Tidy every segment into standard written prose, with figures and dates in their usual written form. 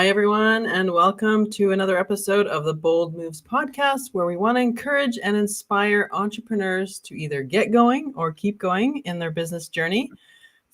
Hi, everyone, and welcome to another episode of the Bold Moves podcast, where we want to encourage and inspire entrepreneurs to either get going or keep going in their business journey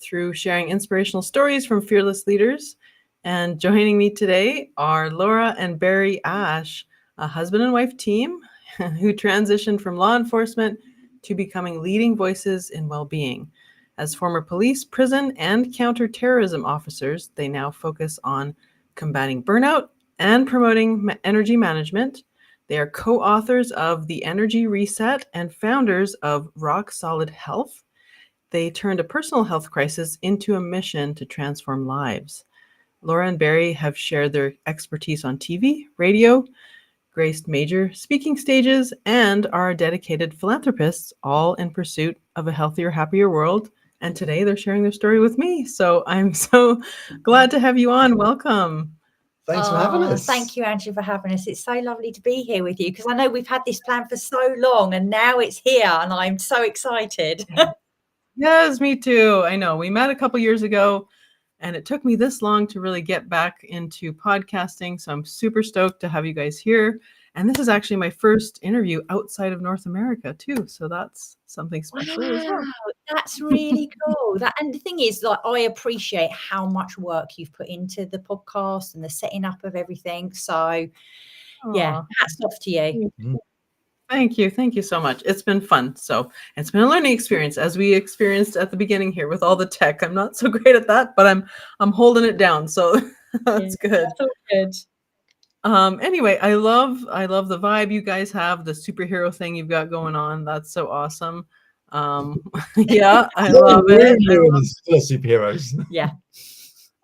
through sharing inspirational stories from fearless leaders. And joining me today are Laura and Barry Ash, a husband and wife team who transitioned from law enforcement to becoming leading voices in well-being. As former police, prison, and counter-terrorism officers, they now focus on combating burnout and promoting energy management. They are co-authors of The Energy Reset and founders of Rock Solid Health. They turned a personal health crisis into a mission to transform lives. Laura and Barry have shared their expertise on TV, radio, graced major speaking stages, and are dedicated philanthropists, all in pursuit of a healthier, happier world. And today they're sharing their story with me. So I'm so glad to have you on. Welcome. Thanks for having us. Thank you, Andrew, for having us. It's so lovely to be here with you because I know we've had this plan for so long and now it's here and I'm so excited. Yes, me too. I know. We met a couple years ago and it took me this long to really get back into podcasting. So I'm super stoked to have you guys here. And this is actually my first interview outside of North America too. So that's something special as well. That's really cool. And the thing is, like, I appreciate how much work you've put into the podcast and the setting up of everything. So yeah, hats off to you. Thank you. Thank you so much. It's been fun. So it's been a learning experience, as we experienced at the beginning here with all the tech. I'm not so great at that, but I'm holding it down. So that's good. That's all good. Anyway, I love the vibe you guys have, the superhero thing you've got going on. That's so awesome. Yeah, I love it. Still superheroes. Yeah.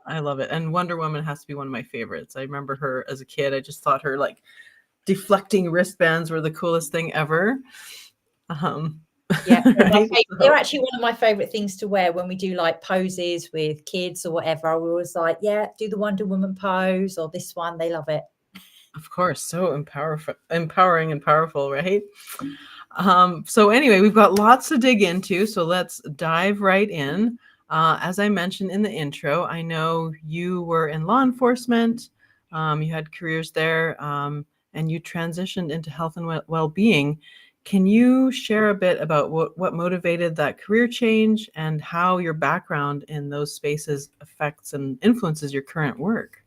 I love it. And Wonder Woman has to be one of my favorites. I remember her as a kid. I just thought her like deflecting wristbands were the coolest thing ever. Yeah, they're actually one of my favorite things to wear when we do like poses with kids or whatever. I was like, yeah, do the Wonder Woman pose or this one. They love it. Of course, so empowering and powerful, right? So anyway, we've got lots to dig into, so let's dive right in. As I mentioned in the intro, I know you were in law enforcement, you had careers there, and you transitioned into health and well-being. Can you share a bit about what motivated that career change and how your background in those spaces affects and influences your current work?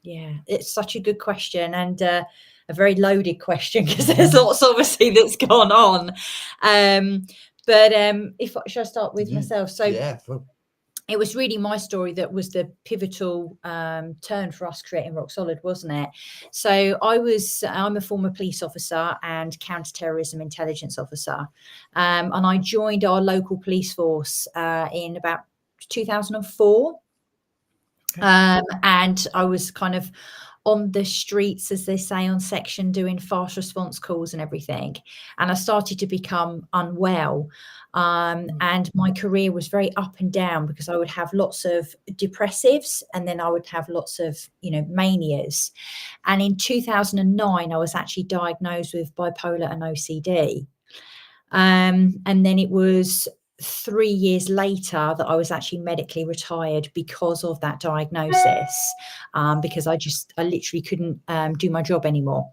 Yeah, it's such a good question and a very loaded question because there's lots obviously that's gone on. Should I start with myself? So yeah, it was really my story that was the pivotal turn for us creating Rock Solid, wasn't it? So I'm a former police officer and counter-terrorism intelligence officer. And I joined our local police force in about 2004. And I was kind of on the streets, as they say, on section, doing fast response calls and everything. And I started to become unwell. And my career was very up and down because I would have lots of depressives and then I would have lots of, manias. And in 2009, I was actually diagnosed with bipolar and OCD. And then it was 3 years later that I was actually medically retired because of that diagnosis, because I literally couldn't do my job anymore.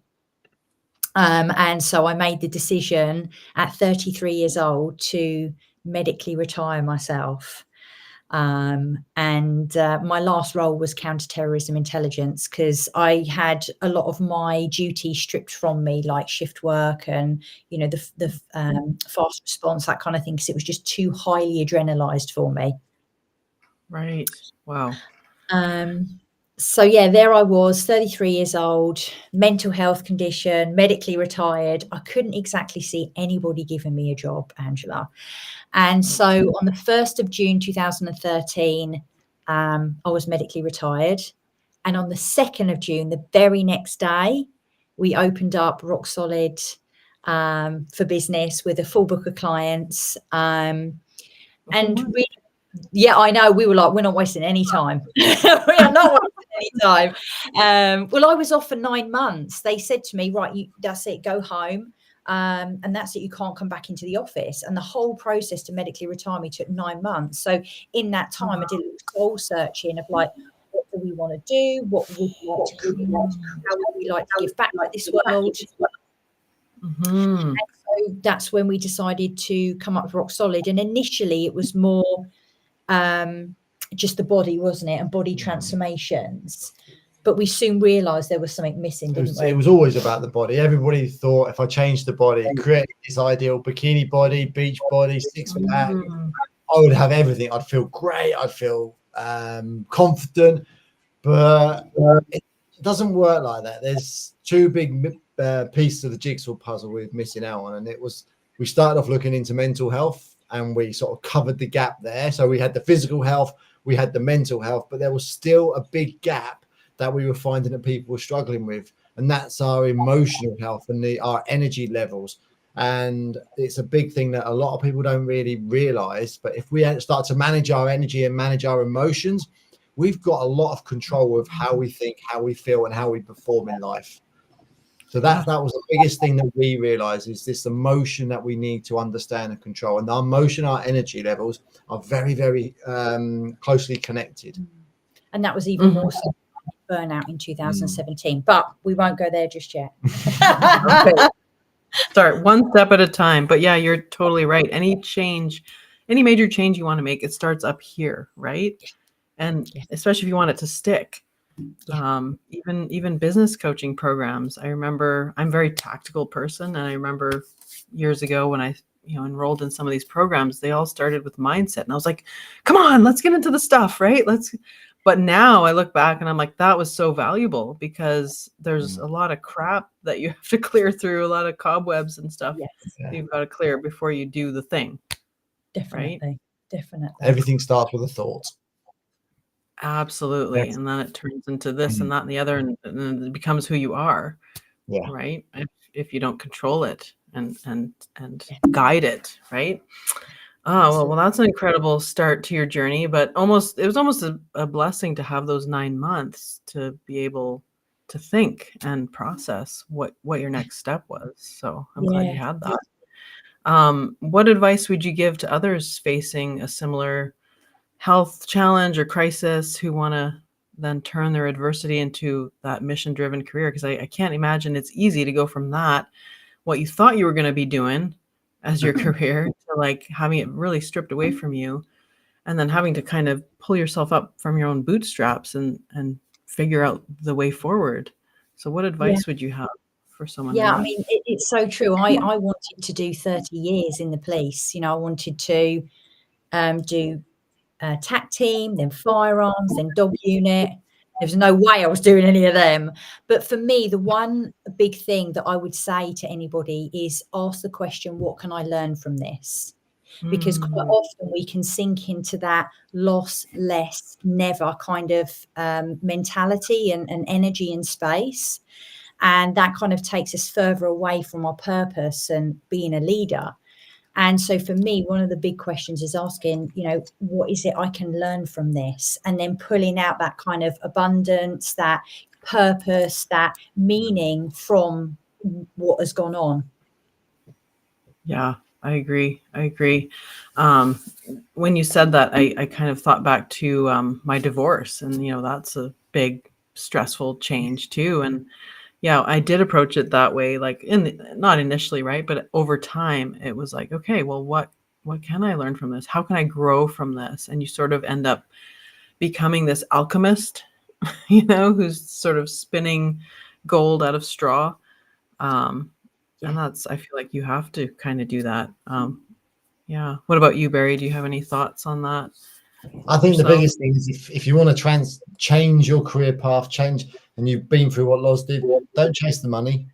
And so I made the decision at 33 years old to medically retire myself. And my last role was counter-terrorism intelligence because I had a lot of my duty stripped from me, like shift work and the fast response, that kind of thing, because it was just too highly adrenalized for me. Right. Wow. So yeah, there I was, 33 years old, mental health condition, medically retired. I couldn't exactly see anybody giving me a job, Angela. And so on the 1st of June 2013, I was medically retired. And on the 2nd of June, the very next day, we opened up Rock Solid for business with a full book of clients. Yeah, I know. We were like, we're not wasting any time. We are not wasting any time. Well, I was off for 9 months. They said to me, right, that's it, go home. And that's it, you can't come back into the office. And the whole process to medically retire me took 9 months. So in that time, I did a little soul searching of like, what do we want to do? What would we like to create? How would we like to give back to this world? Mm-hmm. And so that's when we decided to come up with Rock Solid. And initially it was more just the body, wasn't it? And body transformations. But we soon realised there was something missing, didn't we? It was always about the body. Everybody thought if I changed the body, created this ideal bikini body, beach body, six-pack, I would have everything. I'd feel great. I'd feel confident. But it doesn't work like that. There's two big pieces of the jigsaw puzzle we're missing out on. And it was, we started off looking into mental health and we sort of covered the gap there. So we had the physical health, we had the mental health, but there was still a big gap that we were finding that people were struggling with. And that's our emotional health and our energy levels. And it's a big thing that a lot of people don't really realize. But if we start to manage our energy and manage our emotions, we've got a lot of control of how we think, how we feel, and how we perform in life. So that was the biggest thing that we realize, is this emotion that we need to understand and control. And our emotion, our energy levels are very, very closely connected. And that was even more so burnout in 2017. But we won't go there just yet. Okay. Start one step at a time. But yeah, you're totally right. Any change, any major change you want to make, it starts up here, right? And especially if you want it to stick. Even business coaching programs. I remember, I'm a very tactical person, and I remember years ago when I enrolled in some of these programs, they all started with mindset, and I was like, come on, let's get into the stuff, right? But now I look back and I'm like, that was so valuable, because there's a lot of crap that you have to clear through, a lot of cobwebs and stuff you've got to clear before you do the thing. Definitely. Right? Definitely. Everything starts with a thought. Absolutely. Yes. And then it turns into this and that and the other, and then it becomes who you are. Yeah. Right. If you don't control it and guide it. Right. Oh, well, that's an incredible start to your journey, but it was almost a blessing to have those 9 months to be able to think and process what your next step was. So I'm glad you had that. What advice would you give to others facing a similar health challenge or crisis, who want to then turn their adversity into that mission-driven career? Because I can't imagine it's easy to go from that, what you thought you were going to be doing as your career, to like having it really stripped away from you, and then having to kind of pull yourself up from your own bootstraps and figure out the way forward. So what advice would you have for someone? Yeah, I mean, it's so true. I wanted to do 30 years in the police. I wanted to do TAC team, then firearms, then dog unit. There's no way I was doing any of them. But for me, the one big thing that I would say to anybody is ask the question, what can I learn from this? Because quite often we can sink into that loss, less, never kind of mentality and energy and space. And that kind of takes us further away from our purpose and being a leader. And so for me, one of the big questions is asking, what is it I can learn from this? And then pulling out that kind of abundance, that purpose, that meaning from what has gone on. Yeah, I agree. When you said that, I kind of thought back to my divorce, and that's a big stressful change too. And yeah, I did approach it that way, like not initially, right? But over time, it was like, okay, well, what can I learn from this? How can I grow from this? And you sort of end up becoming this alchemist, who's sort of spinning gold out of straw. And I feel like you have to kind of do that. Yeah. What about you, Barry? Do you have any thoughts on that? I think the biggest thing is if you want to change your career path, and you've been through what Loz did, don't chase the money.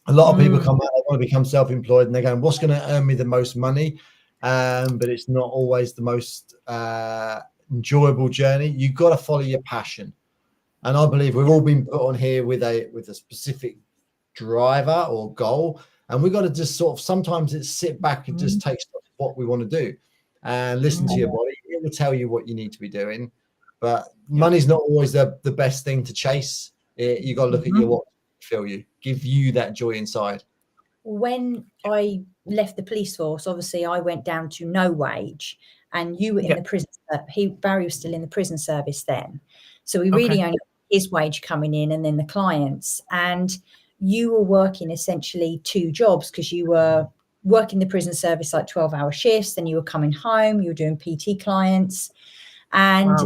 A lot of people come out, they want to become self-employed, and they're going, what's going to earn me the most money? But it's not always the most enjoyable journey. You've got to follow your passion. And I believe we've all been put on here with a specific driver or goal. And we've got to just sort of, sometimes it's sit back and just take stock of what we want to do and listen to your body. It will tell you what you need to be doing. But money's not always the best thing to chase. You got to look at what feel you, give you that joy inside. When I left the police force, obviously I went down to no wage, and you were in the prison. Barry was still in the prison service then. So we really only his wage coming in and then the clients. And you were working essentially 2 jobs, because you were working the prison service like 12-hour shifts, then you were coming home, you were doing PT clients. And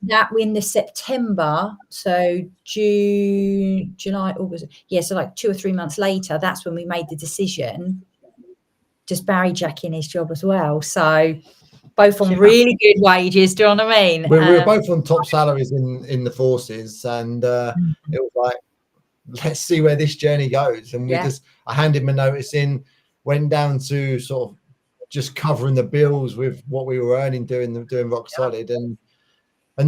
that in the September, so June, July, August, so like 2 or 3 months later, that's when we made the decision, just Barry Jack in his job as well. So both on really good wages, do you know what I mean? We were both on top salaries in the forces, and it was like, let's see where this journey goes. And I handed my notice in, went down to sort of just covering the bills with what we were earning doing Rock Solid, and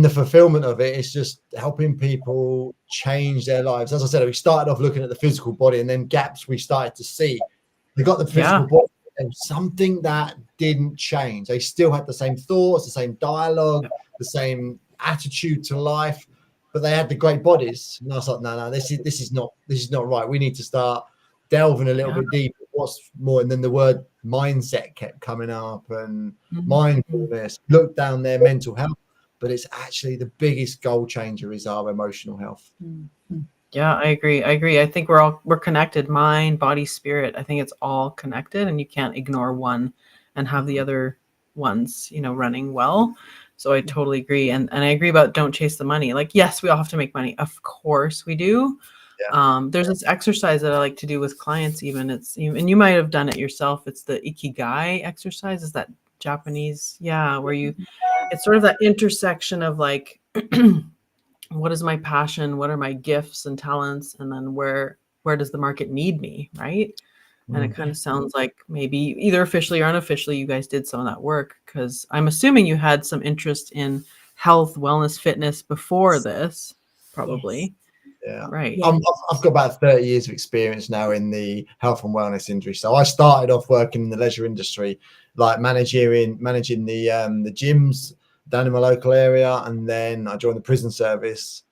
the fulfillment of it is just helping people change their lives. As I said, we started off looking at the physical body, and then gaps we started to see. They got the physical body, and something that didn't change. They still had the same thoughts, the same dialogue, the same attitude to life, but they had the great bodies. And I was like, no, this is not right. We need to start delving a little bit deeper. What's more? And then the word mindset kept coming up, and mindfulness. Look down their mental health, but it's actually the biggest goal changer is our emotional health. Yeah, I agree. I think we're connected, mind, body, spirit. I think it's all connected, and you can't ignore one and have the other ones, running well. So I totally agree. And I agree about don't chase the money. Like, yes, we all have to make money. Of course we do. There's this exercise that I like to do with clients, even and you might have done it yourself. It's the Ikigai exercise. Is that Japanese? Yeah. Where it's sort of that intersection of like, what is my passion? What are my gifts and talents? And then where does the market need me? Right. And it kind of sounds like maybe either officially or unofficially, you guys did some of that work, because I'm assuming you had some interest in health, wellness, fitness before this, probably. Yeah. Right. I've got about 30 years of experience now in the health and wellness industry. So I started off working in the leisure industry, like managing the gyms down in my local area, and then I joined the prison service.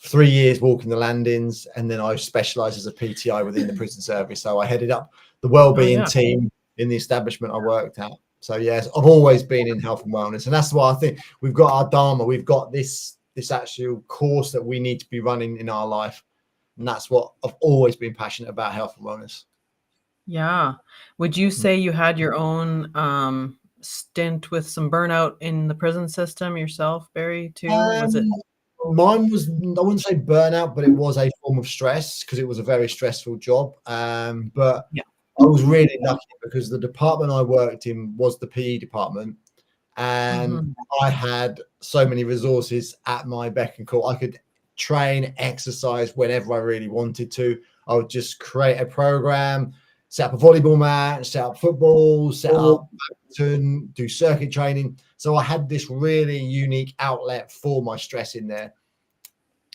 3 years walking the landings, and then I specialised as a PTI within the prison service. So I headed up the wellbeing team in the establishment I worked at. So yes, I've always been in health and wellness, and that's why I think we've got our dharma. We've got this actual course that we need to be running in our life, and that's what I've always been passionate about: health and wellness. Yeah. Would you say you had your own stint with some burnout in the prison system yourself, Barry, too? Was it? Mine was, I wouldn't say burnout, but it was a form of stress, because it was a very stressful job. But I was really lucky, because the department I worked in was the PE department, and I had so many resources at my beck and call. I could train, exercise whenever I really wanted to. I would just create a program, set up a volleyball match, set up football, set up badminton, do circuit training. So I had this really unique outlet for my stress in there.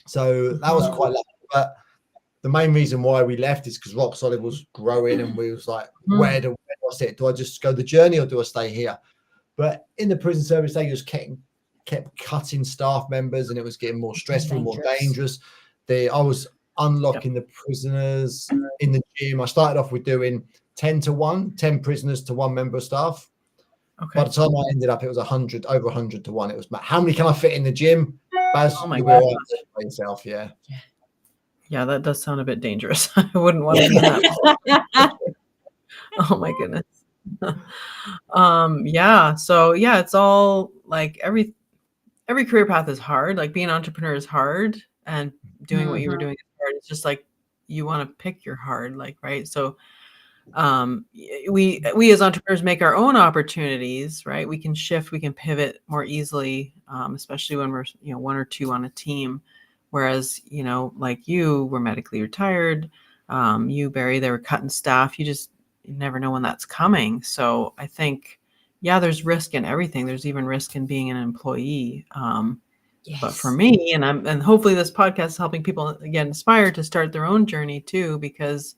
So that was quite lucky. But the main reason why we left is because Rock Solid was growing, and we was like, where do I sit? Do I just go the journey, or do I stay here? But in the prison service, they just kept cutting staff members, and it was getting more stressful, more dangerous. I was unlocking the prisoners in the gym. I started off with doing 10 to 1, 10 prisoners to 1 member of staff. By the time I ended up, it was over 100 to 1. It was, how many can I fit in the gym? Baz, oh my God. By yourself, yeah. Yeah, that does sound a bit dangerous. I wouldn't want to do that. Oh my goodness. So it's all like every career path is hard. Like being an entrepreneur is hard, and doing what you were doing is hard. It's just like you want to pick your hard, like, right? So we as entrepreneurs make our own opportunities, right? We can shift, we can pivot more easily, especially when we're 1 or 2 on a team. Whereas, like you were medically retired, you, Barry, they were cutting staff. You never know when that's coming. So I think, there's risk in everything. There's even risk in being an employee. But for me, and hopefully this podcast is helping people again inspire to start their own journey too, because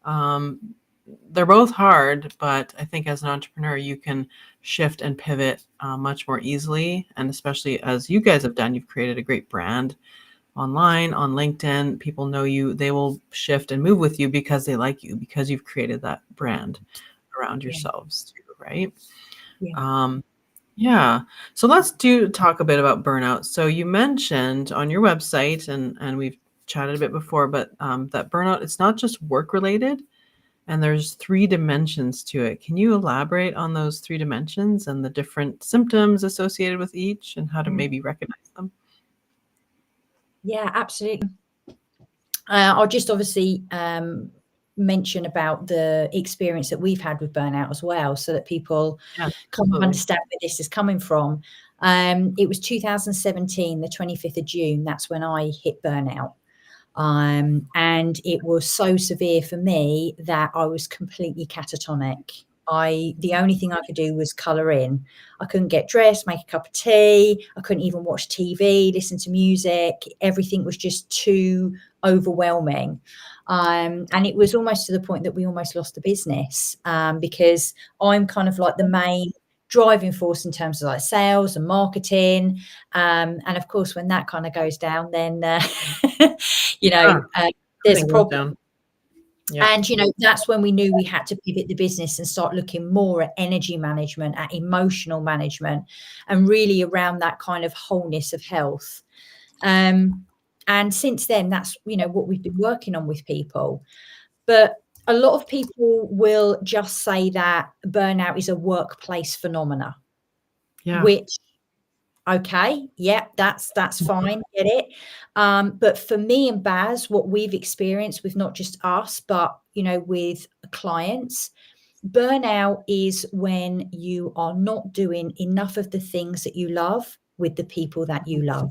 they're both hard. But I think as an entrepreneur, you can shift and pivot much more easily. And especially as you guys have done, you've created a great brand online, on LinkedIn. People know you. They will shift and move with you because they like you, because you've created that brand around yourselves too, right? Yeah. So let's talk a bit about burnout. So you mentioned on your website, and we've chatted a bit before, but that burnout, it's not just work related, and there's 3 dimensions to it. Can you elaborate on those 3 dimensions and the different symptoms associated with each and how to maybe recognize them? Yeah, absolutely. I'll just obviously mention about the experience that we've had with burnout as well, so that people Yeah, kind of absolutely. understand where this is coming from. It was 2017, the 25th of June. That's when I hit burnout. And it was so severe for me that I was completely catatonic. The only thing I could do was colour in. I couldn't get dressed, make a cup of tea. I couldn't even watch TV, listen to music. Everything was just too overwhelming. And it was almost to the point that we almost lost the business, because I'm kind of like the main driving force in terms of like sales and marketing. And of course, when that kind of goes down, then, there's a Everything goes problem. down. Yeah. And, that's when we knew we had to pivot the business and start looking more at energy management, at emotional management, and really around that kind of wholeness of health. And since then, that's, what we've been working on with people. But a lot of people will just say that burnout is a workplace phenomena, Yeah. which, okay, yeah, that's fine, get it. But for me and Baz, what we've experienced with not just us, but with clients, burnout is when you are not doing enough of the things that you love with the people that you love.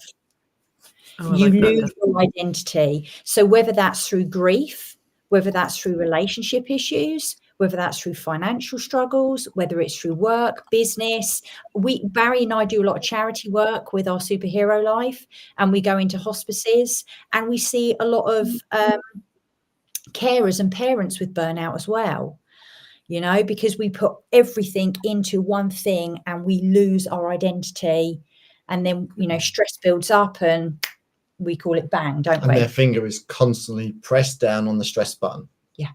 Oh, I You like that. lose your identity. So whether that's through grief, whether that's through relationship issues, whether that's through financial struggles, whether it's through work, business. Barry and I do a lot of charity work with our superhero life, and we go into hospices, and we see a lot of carers and parents with burnout as well, because we put everything into one thing and we lose our identity, and then, stress builds up and we call it bang, don't we? And their finger is constantly pressed down on the stress button. Yeah.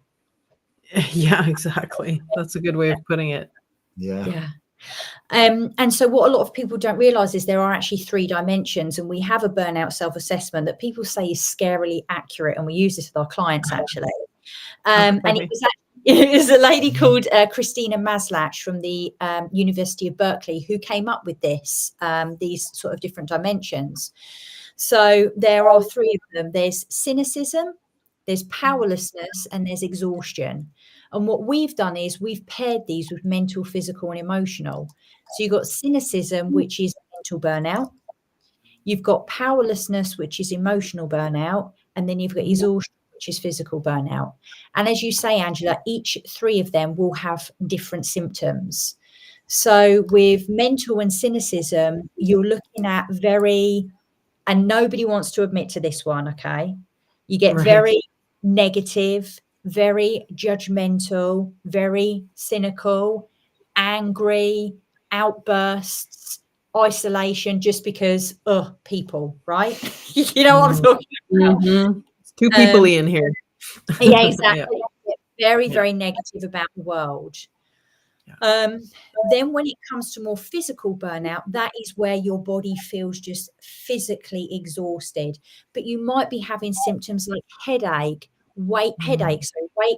Yeah, exactly. That's a good way of putting it. Yeah. And so what a lot of people don't realize is there are actually 3 dimensions, and we have a burnout self-assessment that people say is scarily accurate, and we use this with our clients actually. And it was a lady called Christina Maslach from the University of Berkeley who came up with these sort of different dimensions. So there are 3 of them. There's cynicism, there's powerlessness, and there's exhaustion. And what we've done is we've paired these with mental, physical, and emotional. So you've got cynicism, which is mental burnout. You've got powerlessness, which is emotional burnout. And then you've got exhaustion, which is physical burnout. And as you say, Angela, each 3 of them will have different symptoms. So with mental and cynicism, you're looking at and nobody wants to admit to this one, okay? You get very negative, very judgmental, very cynical, angry, outbursts, isolation, just because, people, right? You know what I'm talking about? Mm-hmm. 2 people in here. Yeah, exactly. Very, very negative about the world. Then when it comes to more physical burnout, that is where your body feels just physically exhausted, but you might be having symptoms like headaches, weight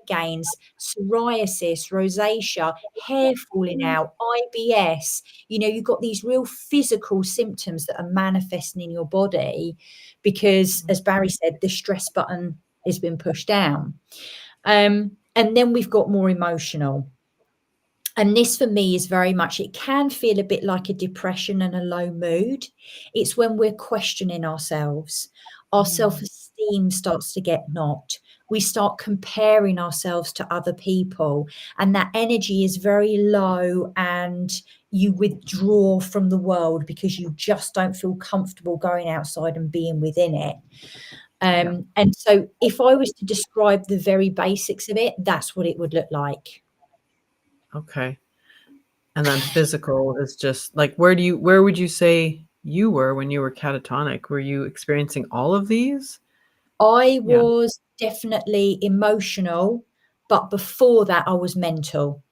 gains, psoriasis, rosacea, hair falling out, IBS. You've got these real physical symptoms that are manifesting in your body because, as Barry said, the stress button has been pushed down. And then we've got more emotional. And this for me is very much, it can feel a bit like a depression and a low mood. It's when we're questioning ourselves. Our self-esteem starts to get knocked. We start comparing ourselves to other people, and that energy is very low, and you withdraw from the world because you just don't feel comfortable going outside and being within it. And so if I was to describe the very basics of it, that's what it would look like. Okay. And then physical is just like, where would you say you were when you were catatonic? Were you experiencing all of these? I was definitely emotional, but before that I was mental.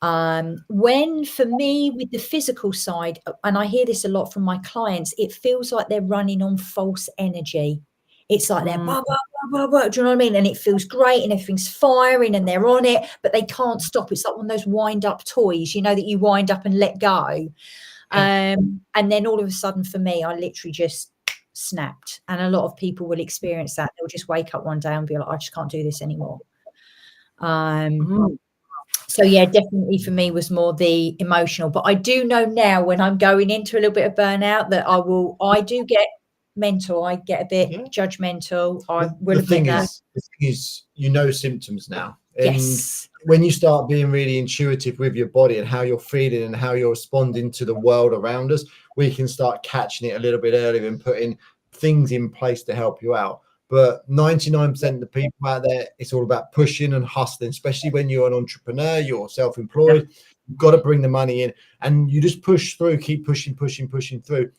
When for me with the physical side, and I hear this a lot from my clients, it feels like they're running on false energy. It's like they're blah, blah, blah, blah, blah, do you know what I mean? And it feels great and everything's firing and they're on it, but they can't stop. It's like one of those wind up toys, you know, that you wind up and let go. And then all of a sudden for me, I literally just snapped. And a lot of people will experience that. They'll just wake up one day and be like, I just can't do this anymore. So yeah, definitely for me was more the emotional, but I do know now when I'm going into a little bit of burnout that I do get mental. I get a bit judgmental. The thing is, you know symptoms now. And yes. when you start being really intuitive with your body and how you're feeling and how you're responding to the world around us, we can start catching it a little bit earlier and putting things in place to help you out. But 99% of the people out there, it's all about pushing and hustling, especially when you're an entrepreneur, you're self-employed, you've got to bring the money in and you just push through, keep pushing through.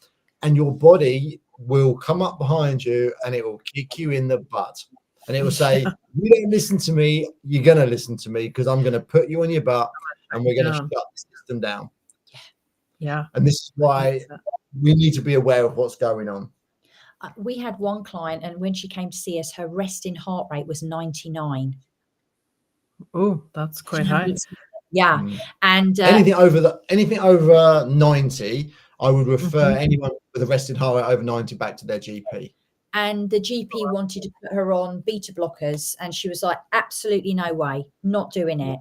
And your body will come up behind you and it will kick you in the butt. And it will say, you don't listen to me, you're going to listen to me because I'm going to put you on your butt and we're going to shut the system down. Yeah. And this is why we need to be aware of what's going on. We had one client, and when she came to see us, her resting heart rate was 99. Oh, that's quite high. Yeah. And anything over 90, I would refer anyone with a resting heart rate over 90 back to their GP. And the GP wanted to put her on beta blockers, and she was like, absolutely no way, not doing it.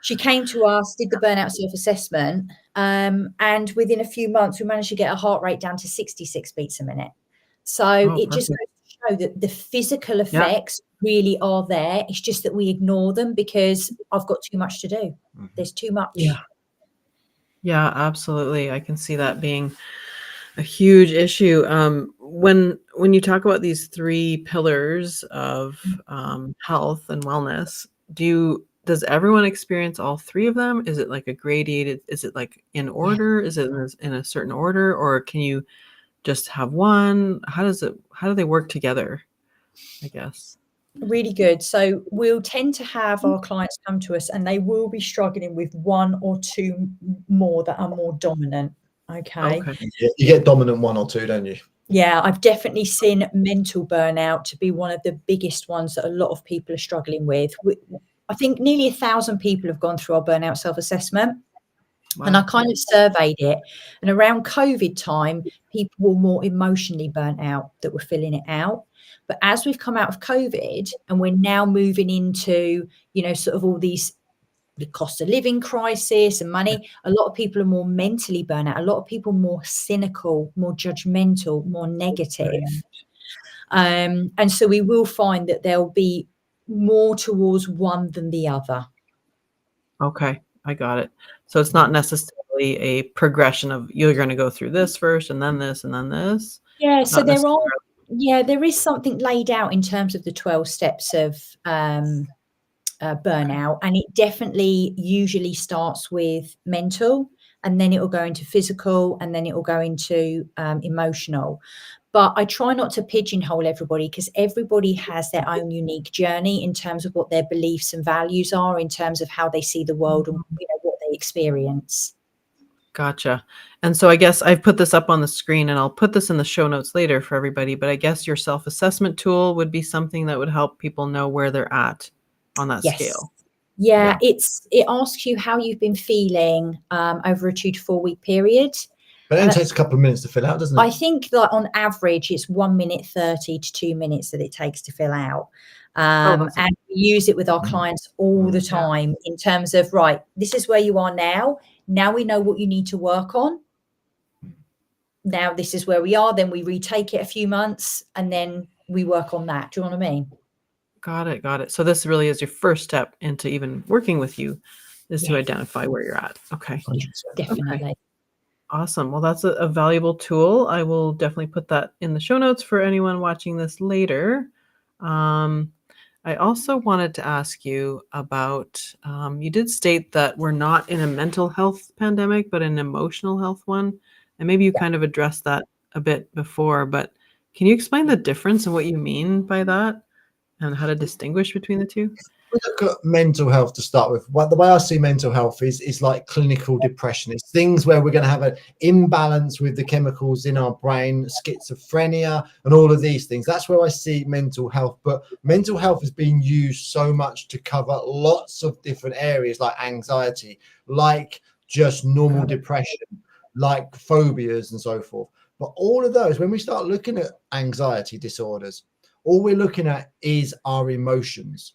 She came to us, did the burnout self-assessment, and within a few months, we managed to get her heart rate down to 66 beats a minute. So it just goes to show that the physical effects really are there. It's just that we ignore them because I've got too much to do. There's too much. Yeah, absolutely. I can see that being a huge issue. When you talk about these 3 pillars of health and wellness, does everyone experience all 3 of them? Is it like a gradated? Is it like in order? Is it in a certain order, or can you just have one? How do they work together, I guess? Really good. So we'll tend to have our clients come to us and they will be struggling with 1 or 2 more that are more dominant. Okay. You get dominant 1 or 2, don't you? Yeah, I've definitely seen mental burnout to be one of the biggest ones that a lot of people are struggling with. I think nearly 1,000 people have gone through our burnout self-assessment. Wow. And I kind of surveyed it. And around COVID time, people were more emotionally burnt out that were filling it out. But as we've come out of COVID and we're now moving into, sort of all these, the cost of living crisis and money, a lot of people are more mentally burnt out. A lot of people more cynical, more judgmental, more negative. And so we will find that there'll be more towards one than the other. Okay, I got it. So it's not necessarily a progression of you're going to go through this first and then this and then this. Yeah, so there is something laid out in terms of the 12 steps of burnout, and it definitely usually starts with mental, and then it will go into physical, and then it will go into emotional. But I try not to pigeonhole everybody because everybody has their own unique journey in terms of what their beliefs and values are, in terms of how they see the world and what they experience. Gotcha. And so I guess I've put this up on the screen and I'll put this in the show notes later for everybody, but I guess your self-assessment tool would be something that would help people know where they're at on that scale. Yeah, it asks you how you've been feeling over a 2 to 4 week period. But it only takes a couple of minutes to fill out, doesn't it? I think that on average, it's 1 minute 30 to 2 minutes that it takes to fill out. And we use it with our clients all the time in terms of, right, this is where you are now. Now we know what you need to work on. Now this is where we are. Then we retake it a few months and then we work on that. Do you know what I mean? Got it. So this really is your first step into even working with you, is to identify where you're at. Okay. Definitely. Okay. Awesome. Well, that's a valuable tool. I will definitely put that in the show notes for anyone watching this later. I also wanted to ask you about, you did state that we're not in a mental health pandemic, but an emotional health one. And maybe you kind of addressed that a bit before, but can you explain the difference and what you mean by that and how to distinguish between the two? we look at mental health to start with, well, the way I see mental health is like clinical depression. It's things where we're going to have an imbalance with the chemicals in our brain, schizophrenia, and all of these things. That's where I see mental health. But mental health has been used so much to cover lots of different areas, like anxiety, like just normal depression, like phobias and so forth. But all of those, when we start looking at anxiety disorders, all we're looking at is our emotions.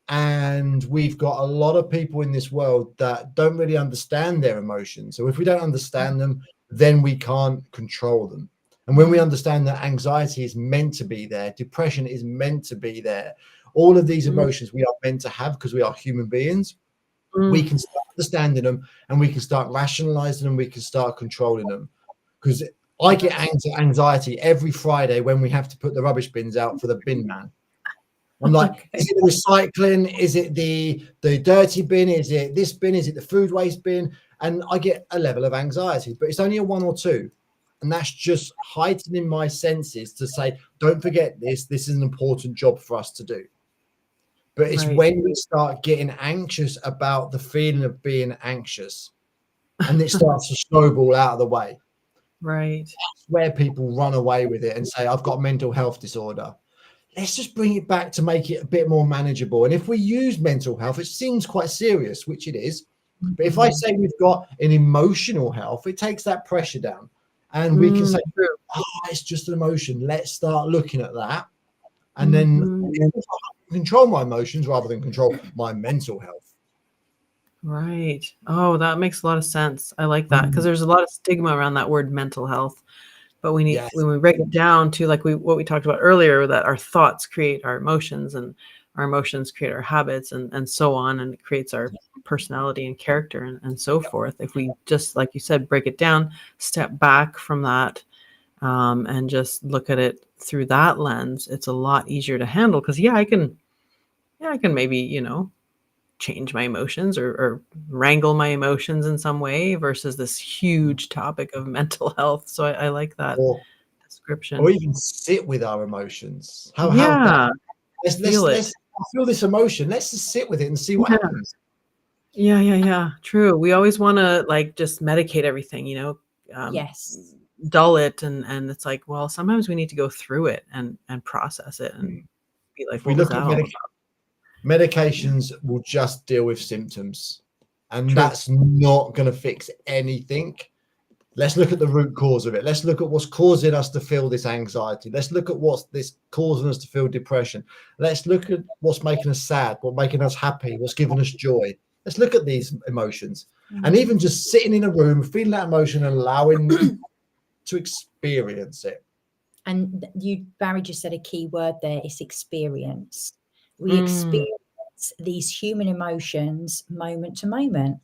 And we've got a lot of people in this world that don't really understand their emotions. So if we don't understand them, then we can't control them. And when we understand that anxiety is meant to be there, depression is meant to be there, all of these emotions we are meant to have because we are human beings, we can start understanding them and we can start rationalizing them, we can start controlling them. Because I get anxiety every Friday when we have to put the rubbish bins out for the bin man. I'm like, is it the recycling? Is it the dirty bin? Is it this bin? Is it the food waste bin? And I get a level of anxiety, but it's only a 1 or 2. And that's just heightening my senses to say, don't forget this. This is an important job for us to do. But it's when we start getting anxious about the feeling of being anxious and it starts to snowball out of the way. Right. That's where people run away with it and say, I've got a mental health disorder. Let's just bring it back to make it a bit more manageable. And if we use mental health, it seems quite serious, which it is. But if I say we've got an emotional health, it takes that pressure down. And we can say, oh, it's just an emotion. Let's start looking at that. And then control my emotions rather than control my mental health. Right. Oh, that makes a lot of sense. I like that because there's a lot of stigma around that word mental health. But we need, when we break it down to like what we talked about earlier, that our thoughts create our emotions and our emotions create our habits and so on, and it creates our personality and character and so forth. If we just, like you said, break it down, step back from that, and just look at it through that lens, it's a lot easier to handle. Because I can maybe, change my emotions or wrangle my emotions in some way versus this huge topic of mental health. So I like that description. Or even sit with our emotions. Let's feel this emotion. Let's just sit with it and see what happens. Yeah. True. We always want to like just medicate everything, dull it. And it's like, well, sometimes we need to go through it and process it and be like, if we look at medications will just deal with symptoms, and that's not going to fix anything. Let's look at the root cause of it. Let's look at what's causing us to feel this anxiety. Let's look at what's causing us to feel depression. Let's look at what's making us sad, what's making us happy, what's giving us joy. Let's look at these emotions. And even just sitting in a room, feeling that emotion and allowing to experience it. And Barry just said a key word there, it's experience. We experience these human emotions moment to moment.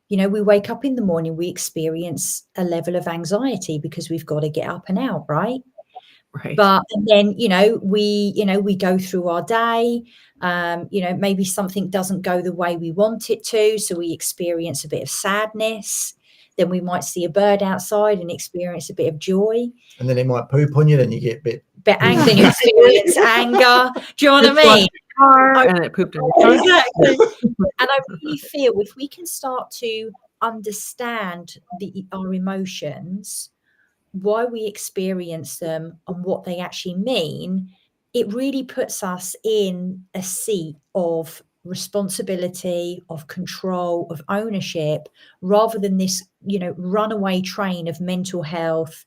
We wake up in the morning, we experience a level of anxiety because we've got to get up and out, right? But then, we go through our day, maybe something doesn't go the way we want it to. So we experience a bit of sadness. Then we might see a bird outside and experience a bit of joy. And then it might poop on you, then you get a bit angry, then you experience anger. Do you know what I mean? And it pooped in your car. Exactly. And I really feel if we can start to understand our emotions, why we experience them and what they actually mean, it really puts us in a seat of responsibility, of control, of ownership, rather than this, runaway train of mental health.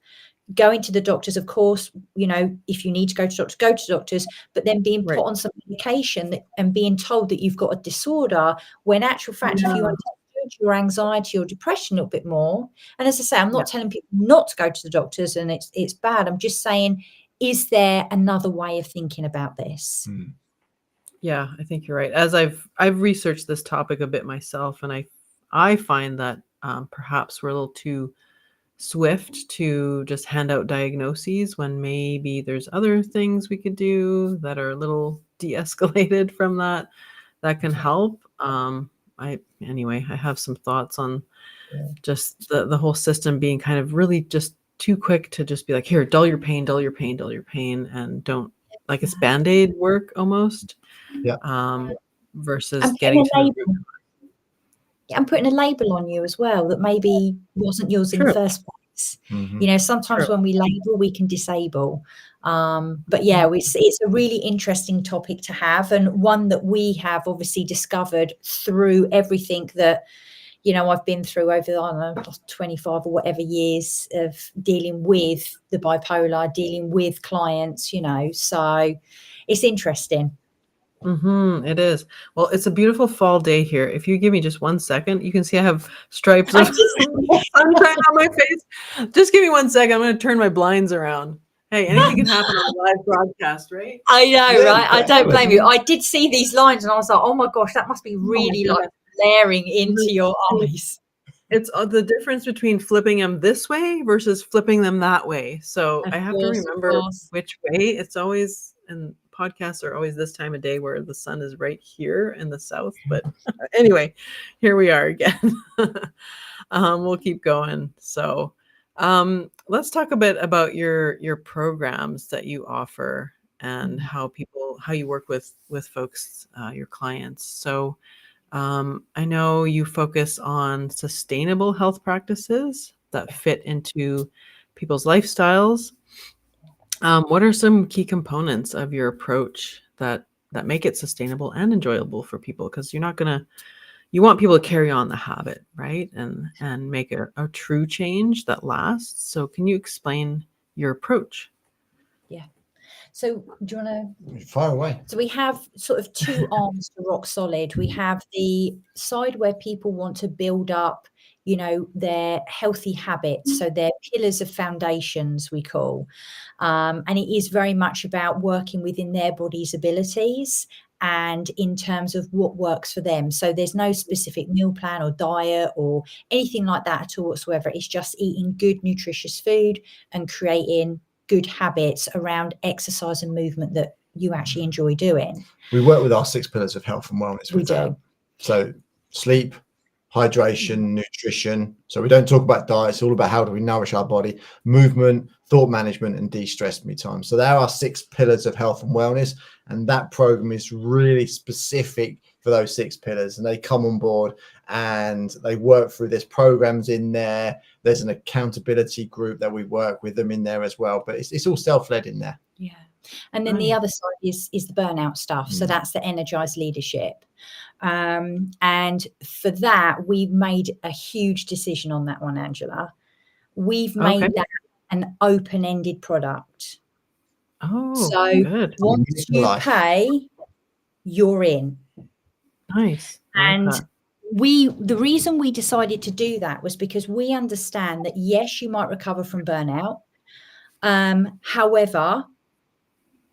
Going to the doctors, of course, if you need to go to doctors, go to doctors, but then being put on some medication and being told that you've got a disorder, when actual fact, if you understood your anxiety or depression a little bit more, and as I say, I'm not telling people not to go to the doctors and it's bad. I'm just saying, is there another way of thinking about this? Yeah, I think you're right. As I've researched this topic a bit myself, and I find that perhaps we're a little too swift to just hand out diagnoses when maybe there's other things we could do that are a little de-escalated from that can help. I have some thoughts on just the whole system being kind of really just too quick to just be like, here, dull your pain, and don't, like it's Band-Aid work almost. versus And getting to the root. and putting a label on you as well that maybe wasn't yours in the first place. You know, sometimes when we label, we can disable. But yeah, it's a really interesting topic to have, and one that we have obviously discovered through everything that, you know, I've been through over the, I don't know, 25 or whatever years of dealing with the bipolar, dealing with clients, you know, so it's interesting. It is. Well, it's a beautiful fall day here. If you give me just 1 second, you can see I have stripes of sunshine on my face. Just give me 1 second. I'm going to turn my blinds around. Hey, anything can happen on a live broadcast, right? I know, right? I don't blame you. I did see these lines and I was like, oh my gosh, that must be really like glaring into your eyes. It's the difference between flipping them this way versus flipping them that way. So I have to remember which way. It's always, and podcasts are always this time of day where the sun is right here in the south. But anyway, here we are again. We'll keep going. So let's talk a bit about your programs that you offer and how you work with folks, your clients. So I know you focus on sustainable health practices that fit into people's lifestyles. What are some key components of your approach that make it sustainable and enjoyable for people? Because you want people to carry on the habit, right? And make a true change that lasts. So can you explain your approach? Yeah. So do you want to fire away? So we have sort of two arms to Rock Solid. We have the side where people want to build up, you know, their healthy habits. So their pillars of foundations, we call. And it is very much about working within their body's abilities and in terms of what works for them. So there's no specific meal plan or diet or anything like that at all whatsoever. It's just eating good, nutritious food and creating good habits around exercise and movement that you actually enjoy doing. We work with our 6 pillars of health and wellness. We do. So sleep, hydration, nutrition. So we don't talk about diet. It's all about how do we nourish our body, movement, thought management, and de-stress me time. So there are 6 pillars of health and wellness. And that program is really specific for those 6 pillars. And they come on board and they work through. There's programs in there. There's an accountability group that we work with them in there as well. But it's all self-led in there. Yeah. And then the other side is the burnout stuff. So that's the energized leadership. And for that, we've made a huge decision on that one, Angela. We've made that an open-ended product. Oh, so good. Once you pay, you're in. Nice. And the reason we decided to do that was because we understand that, yes, you might recover from burnout. However,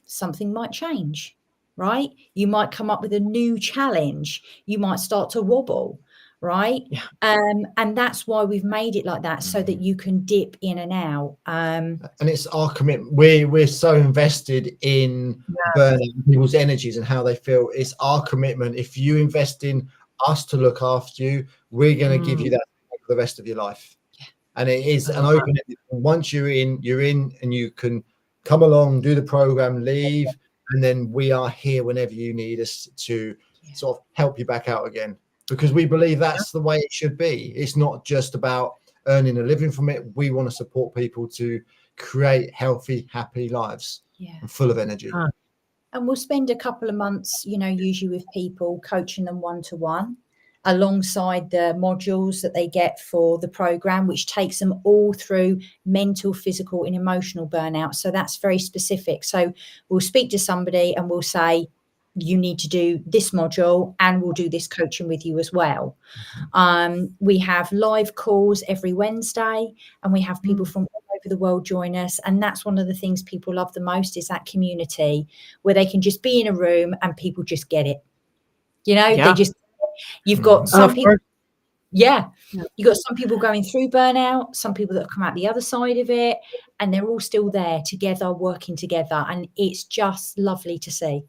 something might change, right? You might come up with a new challenge. You might start to wobble, right? Yeah. And that's why we've made it like that, so that you can dip in and out. And it's our commitment. We're so invested in burning people's energies and how they feel. It's our commitment. If you invest in us to look after you, we're going to give you that for the rest of your life. Yeah. And it is an open. Once you're in, and you can come along, do the program, leave, and then we are here whenever you need us to sort of help you back out again. Because we believe that's the way it should be. It's not just about earning a living from it. We want to support people to create healthy, happy lives and full of energy. And we'll spend a couple of months, you know, usually with people, coaching them one-to-one alongside the modules that they get for the program, which takes them all through mental, physical, and emotional burnout. So that's very specific. So we'll speak to somebody and we'll say, you need to do this module, and we'll do this coaching with you as well. We have live calls every Wednesday, and we have people from all over the world join us. And that's one of the things people love the most, is that community where they can just be in a room and people just get it. You know, they just, you've got some people. You've got some people going through burnout, some people that have come out the other side of it, and they're all still there together, working together. And it's just lovely to see.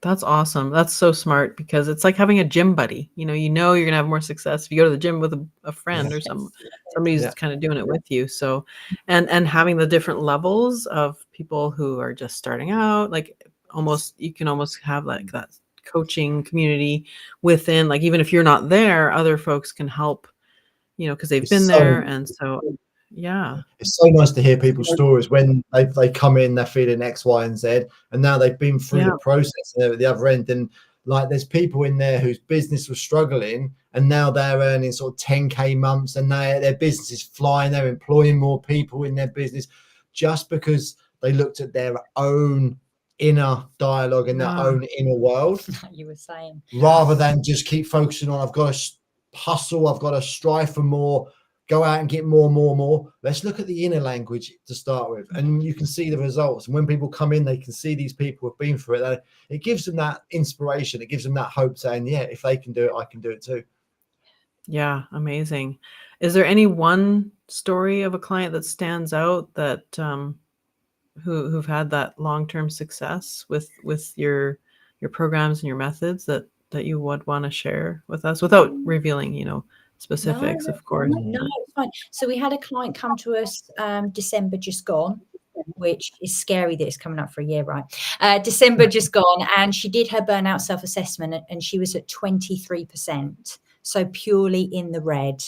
That's awesome. That's so smart, because it's like having a gym buddy. You know, you're going to have more success if you go to the gym with a friend or somebody who's kind of doing it with you. So, and having the different levels of people who are just starting out, like you can almost have like that coaching community within, like, even if you're not there, other folks can help, you know, because they've been there. And so, yeah. It's so nice to hear people's stories when they come in, they're feeling X, Y, and Z, and now they've been through the process and they're at the other end. And like, there's people in there whose business was struggling, and now they're earning sort of 10K months, and their business is flying. They're employing more people in their business just because they looked at their own inner dialogue and their own inner world. You were saying, rather than just keep focusing on, I've got to hustle, I've got to strive for more, go out and get more. Let's look at the inner language to start with, and you can see the results. And when people come in, they can see these people have been through it. It gives them that inspiration. It gives them that hope, saying, yeah, if they can do it, I can do it too. Yeah, amazing. Is there any one story of a client that stands out that who've had that long-term success with your programs and your methods that you would want to share with us, without revealing, you know, specifics, of course? No, it's fine. So we had a client come to us December just gone, which is scary that it's coming up for a year, right? December just gone, and she did her burnout self-assessment, and she was at 23%, so purely in the red.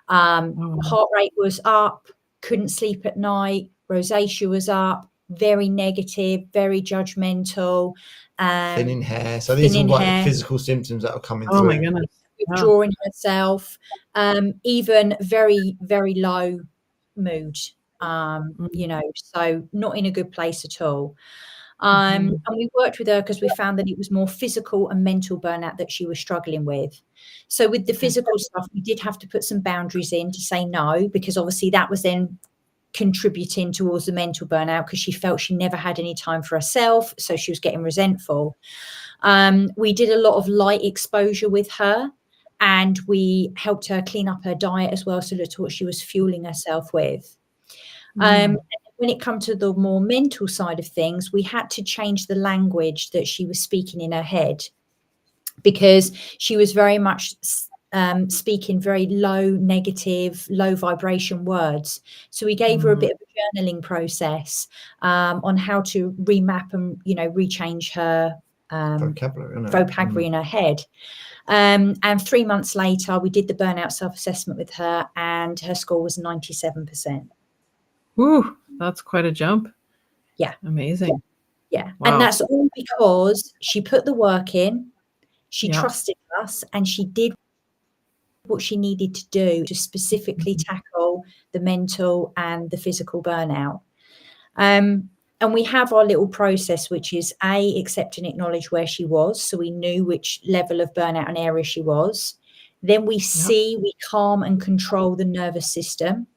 Heart rate was up, couldn't sleep at night, rosacea was up, very negative, very judgmental, thinning hair. So these are like physical symptoms that are coming through. Oh my goodness. Withdrawing herself, even very, very low mood, you know, so not in a good place at all. And we worked with her because we found that it was more physical and mental burnout that she was struggling with. So with the physical stuff, we did have to put some boundaries in to say no, because obviously that was then contributing towards the mental burnout, because she felt she never had any time for herself, so she was getting resentful. We did a lot of light exposure with her, and we helped her clean up her diet as well, so that's what she was fueling herself with. And when it comes to the more mental side of things, we had to change the language that she was speaking in her head, because she was very much speaking very low, negative, low vibration words. So we gave her a bit of a journaling process on how to remap and, you know, rechange her vocabulary in her head. And 3 months later, we did the burnout self-assessment with her, and her score was 97%. Woo, that's quite a jump. Yeah. Amazing. Yeah. Wow. And that's all because she put the work in, she trusted us, and she did what she needed to do to specifically tackle the mental and the physical burnout. And we have our little process, which is accept and acknowledge where she was. So we knew which level of burnout and area she was. Then we calm and control the nervous system,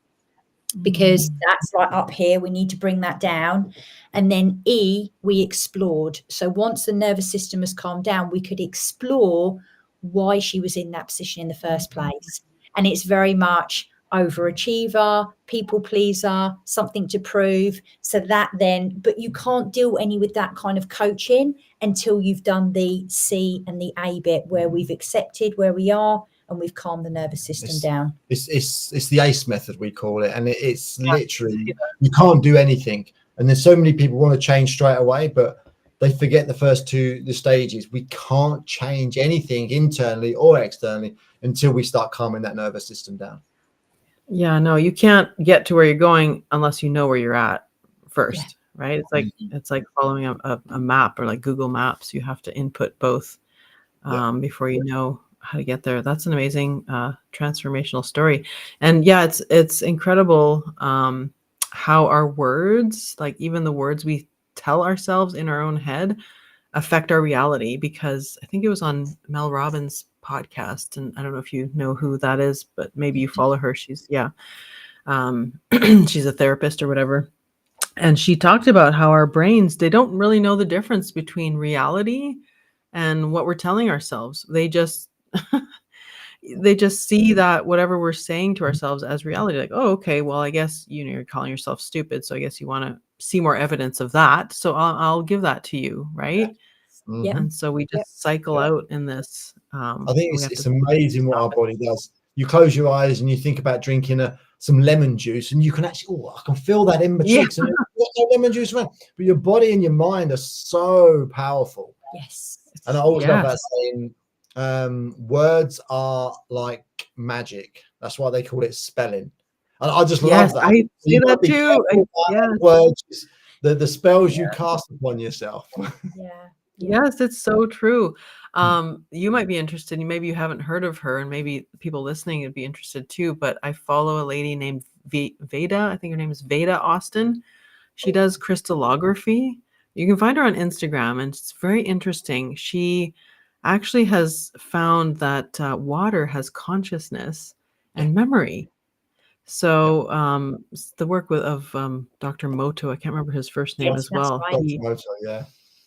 because that's right up here. We need to bring that down. And then we explored. So once the nervous system has calmed down, we could explore why she was in that position in the first place. And it's very much overachiever, people pleaser, something to prove. So that then, but you can't deal any with that kind of coaching until you've done the C and the A bit, where we've accepted where we are and we've calmed the nervous system down. It's the ACE method, we call it. And it's literally, you can't do anything. And there's so many people want to change straight away, but they forget the stages. We can't change anything internally or externally until we start calming that nervous system down. Yeah, no, you can't get to where you're going unless you know where you're at first, right? It's like following a map, or like Google Maps. You have to input both before you know how to get there. That's an amazing transformational story. And yeah, it's incredible how our words, like even the words we tell ourselves in our own head, affect our reality. Because I think it was on Mel Robbins' podcast, and I don't know if you know who that is, but maybe you follow her. She's she's a therapist or whatever. And she talked about how our brains, they don't really know the difference between reality and what we're telling ourselves. They just see that whatever we're saying to ourselves as reality, like, oh, okay, well, I guess, you know, you're calling yourself stupid, so I guess you want to see more evidence of that, so I'll give that to you, right? Yeah. And so we just cycle out in this. I think it's amazing what our body does. You close your eyes and you think about drinking some lemon juice, and you can actually, I can feel that in my cheeks. And lemon juice, but your body and your mind are so powerful. Yes. And I always love Yes. that saying, words are like magic. That's why they call it spelling. And I just Yes, love that. I say You've got that to be too. careful about Yes. words, the spells Yeah. you cast upon yourself. Yeah. Yes, it's so true. You might be interested, maybe you haven't heard of her, and maybe people listening would be interested too, but I follow a lady named Veda. I think her name is Veda Austin. She does crystallography. You can find her on Instagram, and it's very interesting. She actually has found that water has consciousness and memory. So the work of Dr. Moto, I can't remember his first name Yes, as that's well. right.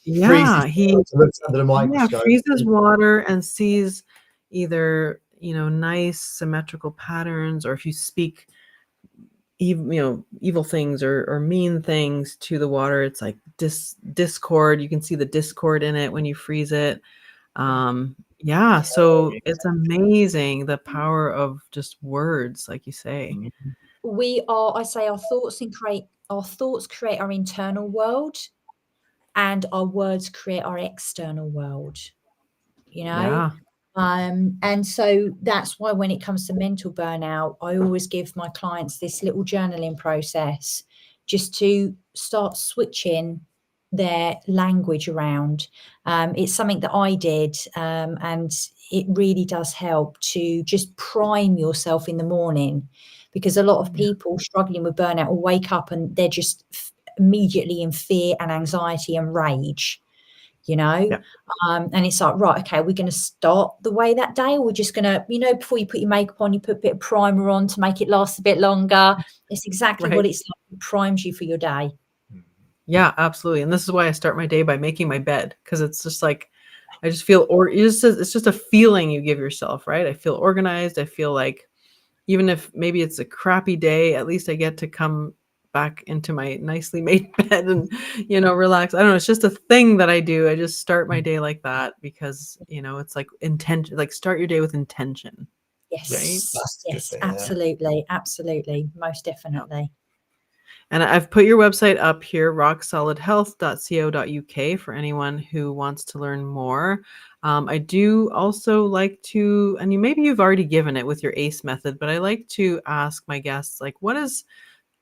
Freezes He looks under the microscope. freezes water and sees either, nice symmetrical patterns, or if you speak evil things or mean things to the water, it's like discord. You can see the discord in it when you freeze it. So it's amazing the power of just words, like you say. I say our thoughts create our internal world, and our words create our external world, Yeah. And so that's why when it comes to mental burnout, I always give my clients this little journaling process just to start switching their language around. It's something that I did, and it really does help to just prime yourself in the morning, because a lot of people struggling with burnout will wake up and they're just immediately in fear and anxiety and rage. And it's like, right, okay, we're going to start the way that day, or we're just going to, before you put your makeup on, you put a bit of primer on to make it last a bit longer. It's exactly what it's like. It primes you for your day. Yeah, absolutely. And this is why I start my day by making my bed, because it's just like, I just feel, it's just a feeling you give yourself, right? I feel organized. I feel like even if maybe it's a crappy day, at least I get to come back into my nicely made bed and, relax. I don't know. It's just a thing that I do. I just start my day like that because, it's like intention, like start your day with intention. Yes. Right? Yes, absolutely. Absolutely. Most definitely. And I've put your website up here, rocksolidhealth.co.uk, for anyone who wants to learn more. I do also like to, and maybe you've already given it with your ACE method, but I like to ask my guests, like, what is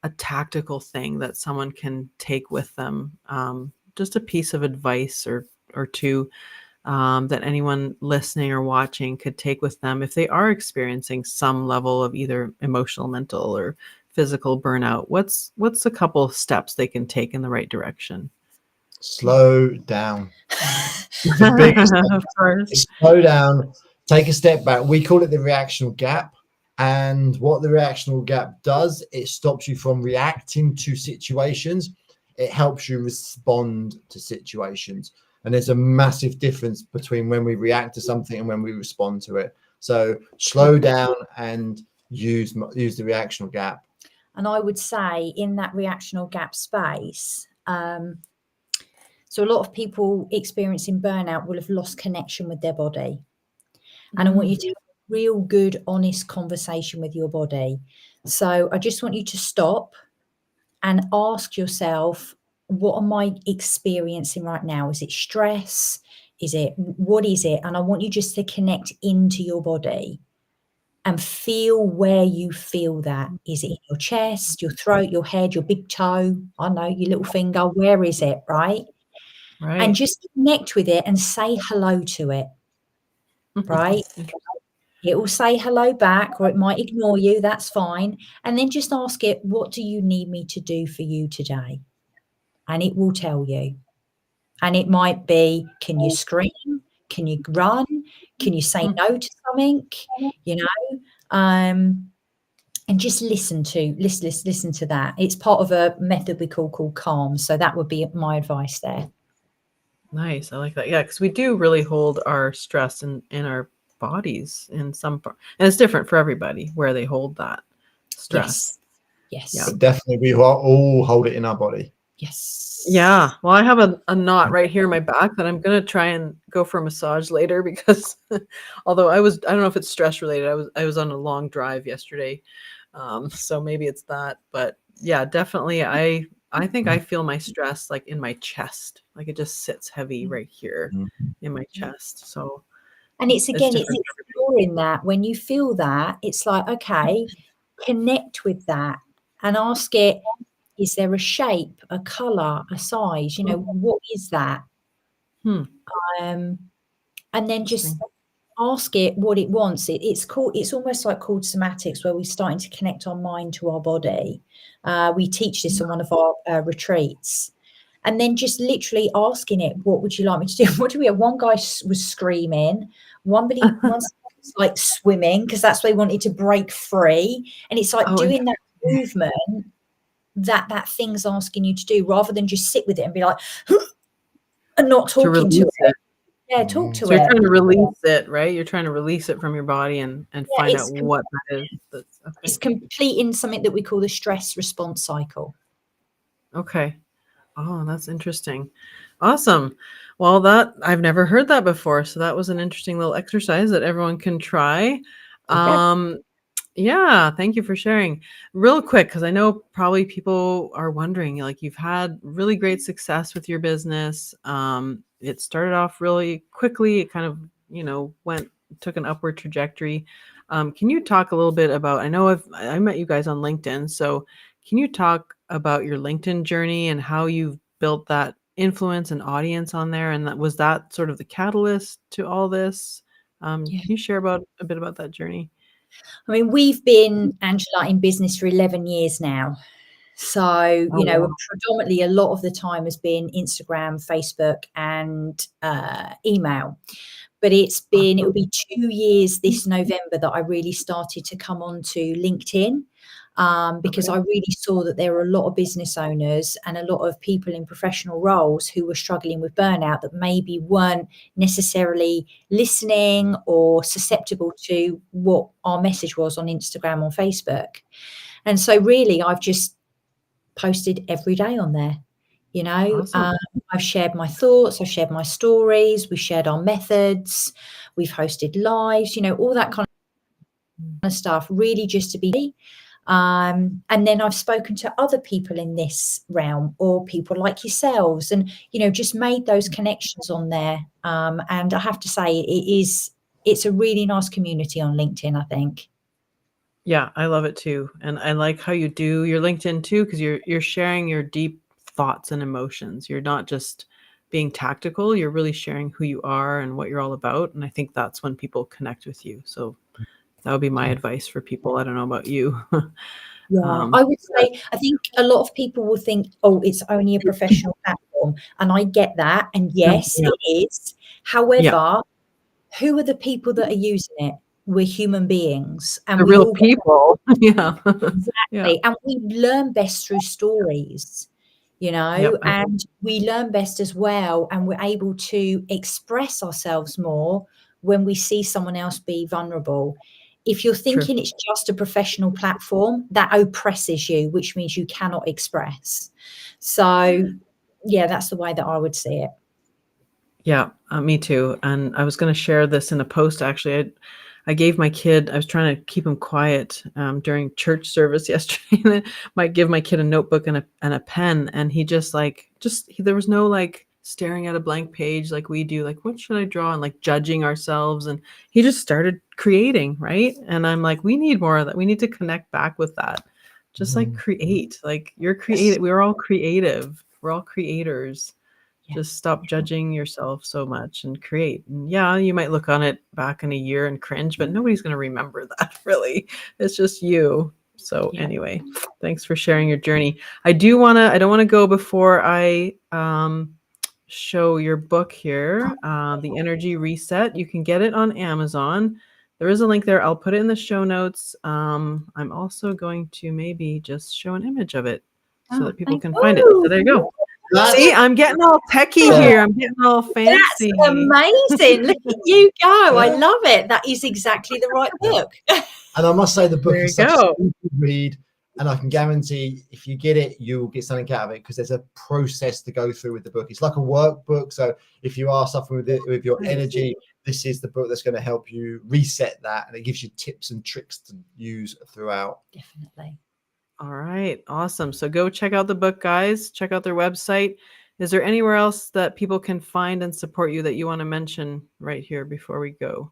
a tactical thing that someone can take with them? Just a piece of advice or two that anyone listening or watching could take with them if they are experiencing some level of either emotional, mental, or physical burnout. What's a couple of steps they can take in the right direction? Slow down. The biggest Of course. slow down, take a step back. We call it the reactional gap. And what the reactional gap does, it stops you from reacting to situations. It helps you respond to situations. And there's a massive difference between when we react to something and when we respond to it. So slow down and use the reactional gap. And I would say in that reactional gap space, so a lot of people experiencing burnout will have lost connection with their body. And I want you to have a real good, honest conversation with your body. So I just want you to stop and ask yourself, what am I experiencing right now? Is it stress? What is it? And I want you just to connect into your body and feel where you feel that. Is it in your chest, your throat, your head, your big toe? I don't know, your little finger. Where is it, right? Right. And just connect with it and say hello to it, right? It will say hello back, or it might ignore you. That's fine. And then just ask it, what do you need me to do for you today? And it will tell you. And it might be, can you scream? Can you run? Can you say no to something? And just listen to that. It's part of a method we call calm. So that would be my advice there. Nice. I like that. Yeah, because we do really hold our stress in our bodies in some part. And it's different for everybody where they hold that stress. Yes. Yeah. But definitely we all hold it in our body. Yes. Yeah. Well, I have a knot right here in my back that I'm going to try and go for a massage later, because although I don't know if it's stress related. I was on a long drive yesterday. So maybe it's that, but yeah, definitely. I think I feel my stress like in my chest, like it just sits heavy right here in my chest. So And it's it's again, it's different. exploring that. When you feel that, it's like, okay, connect with that and ask it, is there a shape, a color, a size? You know, what is that? Hmm. And then just Interesting. ask it what it wants. It's almost like called somatics, where we're starting to connect our mind to our body. We teach this on one of our retreats. And then just literally asking it, what would you like me to do? What do we have? One guy was screaming, one was like swimming, because that's why he wanted to break free. And it's like doing that movement that thing's asking you to do, rather than just sit with it and be like, and not To talking release to it. Yeah, talk to So you're it. trying to release it, right? You're trying to release it from your body and Yeah, find out what that is. That's okay. It's completing something that we call the stress response cycle. Okay. Oh, that's interesting. Awesome. Well, that I've never heard that before. So that was an interesting little exercise that everyone can try. Yeah, thank you for sharing. Real quick, because I know probably people are wondering, like you've had really great success with your business. It started off really quickly. It kind of, took an upward trajectory. Can you talk a little bit about, I met you guys on LinkedIn. So can you talk about your LinkedIn journey and how you've built that influence and audience on there? And was that sort of the catalyst to all this? Can you share a bit about that journey? I mean, we've been, Angela, in business for 11 years now. So, Wow. predominantly a lot of the time has been Instagram, Facebook, and email. But it'll be 2 years this November that I really started to come onto LinkedIn, because I really saw that there were a lot of business owners and a lot of people in professional roles who were struggling with burnout, that maybe weren't necessarily listening or susceptible to what our message was on Instagram or Facebook. And so really, I've just posted every day on there. Awesome. I've shared my thoughts, I've shared my stories, we shared our methods, we've hosted lives, all that kind of stuff, really just to be. And then I've spoken to other people in this realm, or people like yourselves, and just made those connections on there. And I have to say, it's a really nice community on LinkedIn, I think. Yeah, I love it too. And I like how you do your LinkedIn too, because you're sharing your deep thoughts and emotions. You're not just being tactical, you're really sharing who you are and what you're all about. And I think that's when people connect with you. So that would be my advice for people. I don't know about you. Yeah, I would say, I think a lot of people will think, oh, it's only a professional platform. And I get that. And yes, Yeah. it is. However, who are the people that are using it? We're human beings, and The we real all people. Yeah. Yeah. exactly, and we learn best through stories, Yep. and we learn best as well, and we're able to express ourselves more when we see someone else be vulnerable. If you're True. thinking it's just a professional platform, that oppresses you, which means you cannot express. So, yeah, that's the way that I would see it. Yeah, me too. And I was going to share this in a post. Actually, I gave my kid. I was trying to keep him quiet during church service yesterday. And I might give my kid a notebook and a pen, and he there was no like staring at a blank page like we do. Like, what should I draw? And like judging ourselves. And he just started creating, right? And I'm like, we need more of that. We need to connect back with that. Just like create. Like you're creative. We're all creative. We're all creators. Just stop judging yourself so much and create. And yeah, you might look on it back in a year and cringe, but nobody's going to remember that really. It's just you. So anyway, thanks for sharing your journey. I don't want to go before I show your book here, The Energy Reset. You can get it on Amazon. There is a link there. I'll put it in the show notes. I'm also going to maybe just show an image of it so that people can find it. So there you go. See, I'm getting all techie here. I'm getting all fancy. That's amazing. Look at you go. I love it. That is exactly the right book. And I must say, the book There is you such go. a good read, and I can guarantee if you get it, you'll get something out of it, because there's a process to go through with the book. It's like a workbook. So if you are suffering with your energy, this is the book that's going to help you reset that, and it gives you tips and tricks to use throughout. Definitely. All right. Awesome. So go check out the book, guys. Check out their website. Is there anywhere else that people can find and support you that you want to mention right here before we go?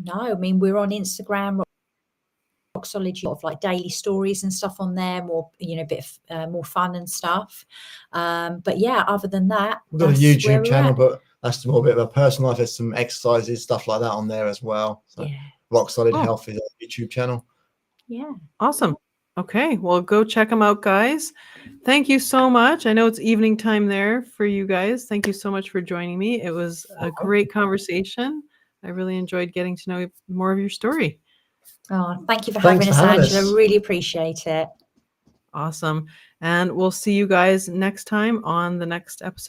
No, I mean, we're on Instagram, Rock Solid, of like daily stories and stuff on there, more, a bit more fun and stuff. But yeah, other than that, we've got a that's where YouTube we're channel, at. but that's more a bit of a personal life. There's some exercises, stuff like that on there as well. So Yeah. Rock Solid Oh. Health is a YouTube channel. Yeah. Awesome. Okay. Well, go check them out, guys. Thank you so much. I know it's evening time there for you guys. Thank you so much for joining me. It was a great conversation. I really enjoyed getting to know more of your story. Oh, thank you for Thanks having for us, having Angela. us. Really appreciate it. Awesome. And we'll see you guys next time on the next episode.